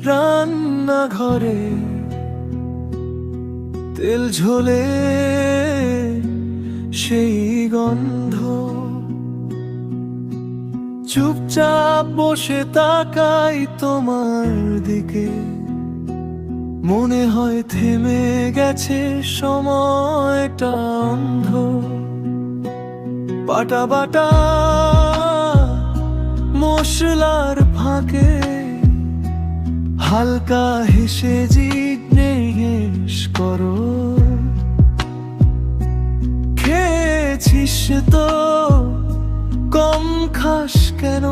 রান্নাঘরে তেল ঝোলে সেই গন্ধ, চুপচাপ বসে তাকাই তোমার দিকে, মনে হয় থেমে গেছে সময়টা অন্ধ। বাটা বাটা মশলার ফাঁকে হালকা হেসে জিজ্ঞেস করো, খেয়েছিস তো, কম খাস কেন?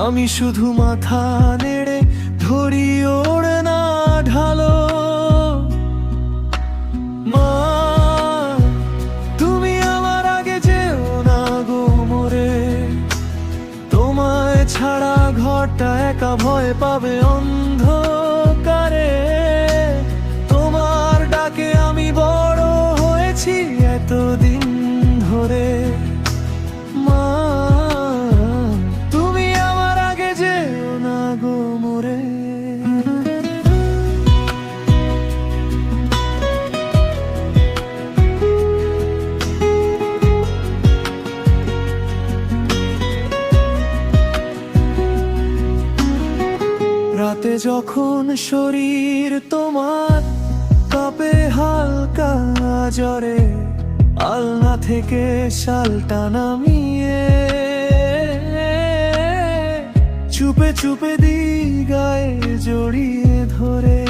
আমি শুধু মাথা নেড়ে ধরি ওড়না ঢালো। মা, তুমি আমার আগে যেও না গো মোরে, তোমায় ছাড়া ঘরটা একা ভয় পাবে অন্ধকারে। তোমার ডাকে আমি বড় হয়েছি এতদিন ধরে। মা, তুমি আমার আগে যেও না গো মোরে। রাতে যখন শরীর তোমার কাঁপে হালকা জ্বরে, আলনা থেকে শালটা নামিয়ে চুপে চুপে দিই গায়ে জড়িয়ে ধরে।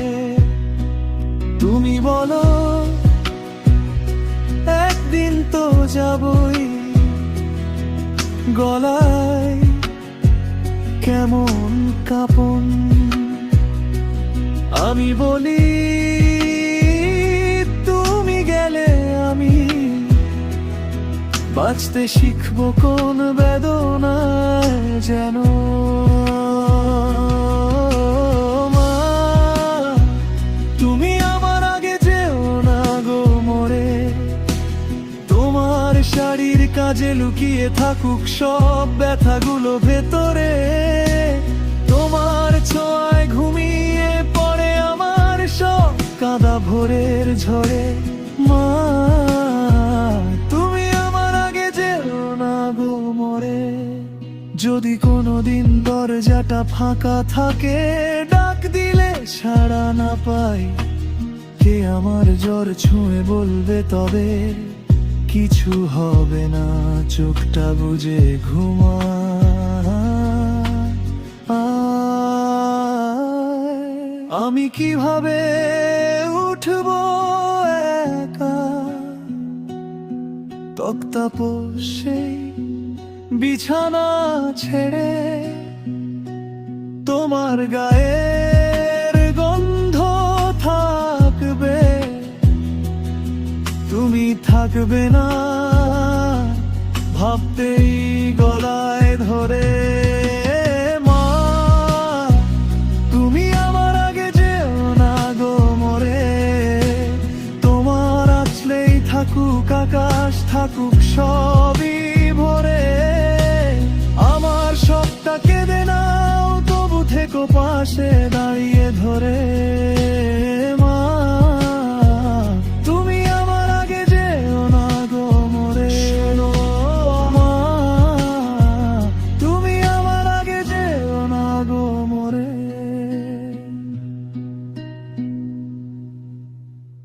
তুমি বলো একদিন তো যাবই, গলায় কেমন কাঁপন। আমি বলি তুমি গেলে আমি বাঁচতে শিখবো কোন বেদনায় যেন। মা, তুমি আমার আগে যেও না গো মোরে, তোমার শাড়ির কাজে লুকিয়ে থাকুক সব ব্যথাগুলো ভেতরে। তোমার ছোঁয়ায় ঘুমিয়ে পড়ে আমার সব কাঁদা ভোরের ঝড়ে। মা, তুমি আমার আগে যেও না গো মোরে। যদি কোনোদিন দরজাটা ফাঁকা থাকে, ডাক দিলে সাড়া না পাই, কে আমার জ্বর ছুঁয়ে বলবে তবে কিছু হবে না, চোখটা বুজে ঘুমা। আমি কিভাবে উঠবো একা, তক্তাপোষ সেই বিছানা ছেড়ে, তোমার গায়ের গন্ধ থাকবে, তুমি থাকবে না, ভাবতেই গলায় ধরে। মা, তুমি আমার আগে যেও না গো মোরে, তোমার আসলেই থাকুক আকাশ, থাকুক সবই ভরে। আমার সবটা কেঁদে নাও, তবু থেকো পাশে দাঁড়িয়ে ধরে।